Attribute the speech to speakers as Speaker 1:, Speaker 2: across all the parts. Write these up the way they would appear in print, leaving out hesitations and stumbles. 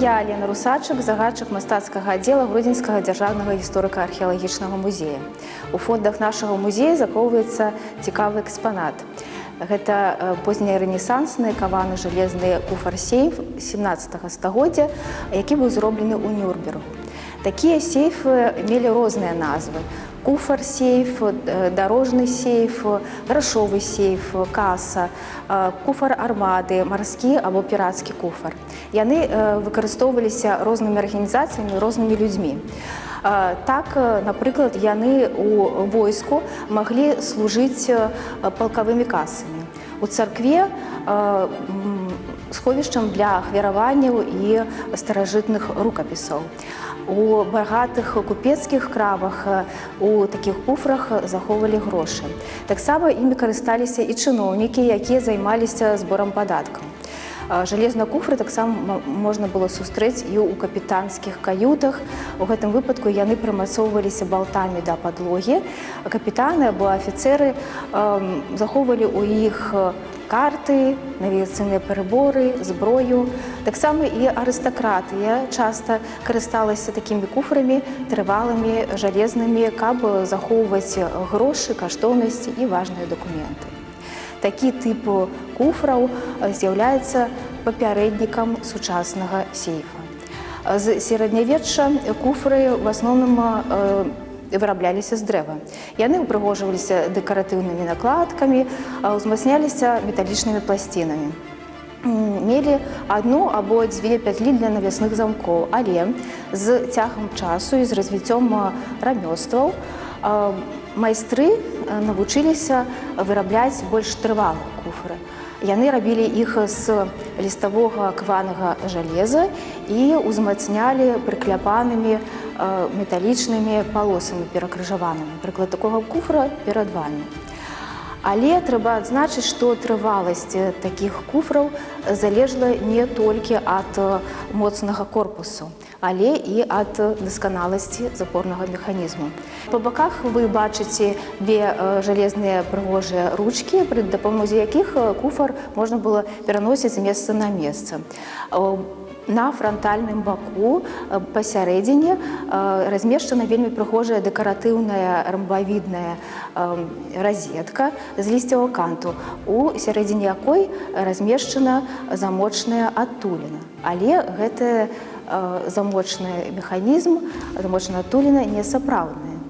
Speaker 1: Я Лена Русачак, загадчык мастацкага аддзела Гродзенскага дзяржаўнага гісторыка-археалагічнага музея. У фондах нашага музея захоўваецца цікавы экспанат. Гэта позняя-рэнесансны каваны жалезны куфар-сейф 17 стагоддзя, які быў зроблены ў Нюрнбергу. Такія сейфы мелі розныя назвы. Куфар-сейф, дарожны сейф, грашовы сейф, каса, куфар армады, марскі або пірацкі куфар. Яны выкарыстоўваліся рознымі арганізацыямі, рознымі людзьмі. Так, напрыклад, яны ў войску маглі служыць палкавымі касамі. У царкве сховішчам для ахвяраванняў і старажытных рукапісаў. У багатых купецкіх крамах у такіх куфрах захоўвалі грошы. Таксама імі карысталіся і чыноўнікі, якія займаліся зборам падаткаў. Жалезныя куфры таксама можна было сустрэць і ў капітанскіх каютах. У гэтым выпадку яны прымацоўваліся балтамі да падлогі. Капітаны або афіцэры захоўвалі ў іх карты, навігацыйныя прыборы, зброю. Таксама і арыстакратыя часта карысталася такімі куфрамі трывалымі, жалезнымі, каб захоўваць грошы, каштоўнасці і важныя дакументы. Такі тып куфраў з'яўляецца папярэднікам сучаснага сейфа. З сярэднявечча куфры ў асноўным вырабляліся з дрэва. Яны ўпрыгожваліся дэкаратыўнымі накладкамі, узмацняліся металічнымі пласцінамі. Мелі адну або дзве пятлі для навясных замкоў, але з цягам часу і з развіццём рамёстваў майстры навучыліся вырабляць больш трывалыя куфры. Яны рабілі іх з ліставога каванага жалеза і ўзмацнялі прыкляпанымі металічнымі палосамі перакрыжаванымі. Прыклад такога куфра перад вамі. Але трэба адзначыць, што трываласць такіх куфраў залежала не толькі ад моцнага корпусу, але і ад дасканаласці запорнага механізму. Па баках вы бачыце две жалезныя прыгожыя ручкі, пры дапамозе якіх куфар можна было пераносіць з месца на месца. На франтальным баку пасярэдзіне размешчана вельмі прыгожая дэкаратыўная рамбавідная разетка з лісцевага канту, у сярэдзіне якой размешчана замочная адтуліна. Але гэты замочны механізм, замочная адтуліна не сапраўдная.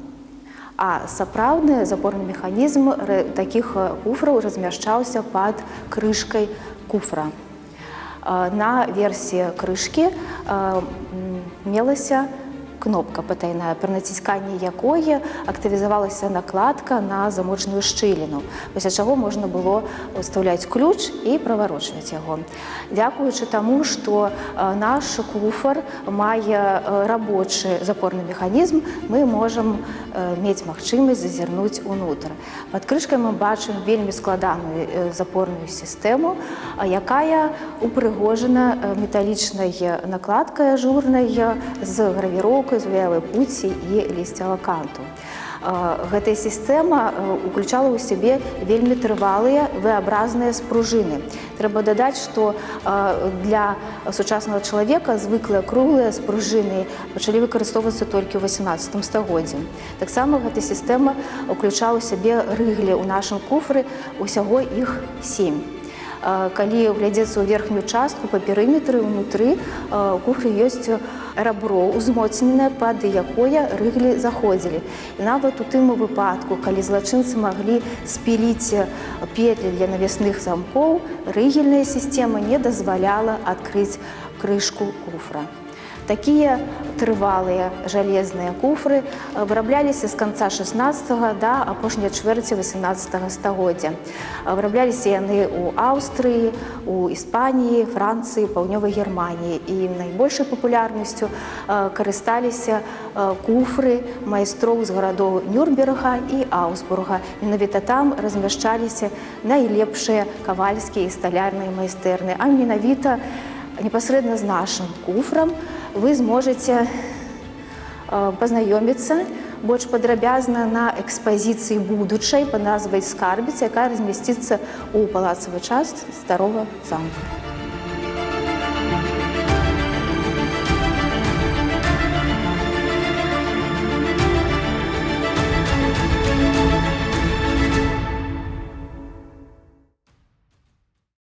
Speaker 1: А сапраўдны запорны механізм такіх куфраў размяшчаўся пад крышкай куфра. На версіі крышкі мелася кнопка патайная, пры націсканні якой актывізавалася накладка на замочную шчыліну, пасля чаго можна было ўстаўляць ключ і праварочваць яго. Дзякуючы таму, што наш куфар мае рабочы запорны механізм, мы можам мець магчымасць зазірнуць унутр. Пад крышкай мы бачым вельмі складаную запорную сістэму, якая упрыгожана металічнай накладкай ажурнай з гравіроўкай, зваявай пуці і лісцевага канту. Гэтая сістэма уключала ў сябе вельмі трывалыя V-абразныя спружыны. Трэба дадаць, што для сучаснага чалавека звыклыя круглыя спружыны пачалі выкарыстоўвацца толькі ў 18 стагоддзі. Таксама гэта сістэма уключала ў сябе рыглі ў нашым куфры, усяго іх 7. Калі глядзецца ў верхнюю частку па перыметры, унутры у куфры ёсць рабро узмоцненае, пад якое рыглі заходзілі. І нават у тым выпадку, калі злачынцы маглі спіліць петлі для навясных замкоў, рыгельная сістэма не дазваляла адкрыць крышку куфра. Такія трывалыя жалезныя куфры вырабляліся з канца 16-го да апошняй чвэрці 18 стагоддзя. Вырабляліся яны ў Аўстрыі, у Іспаніі, Францыі, Паўднёвай Германіі. І найбольшай папулярнасцю карысталіся куфры майстроў з гарадоў Нюрнберга і Аўсбурга. Менавіта там размяшчаліся найлепшыя кавальскія і сталярныя майстэрні. А менавіта непасрэдна з нашым куфрам вы зможаце пазнаёміцца больш падрабязна на экспазіцыі будучай пад назвай «Скарбіца», якая размясціцца ў палацавай частцы старога замка.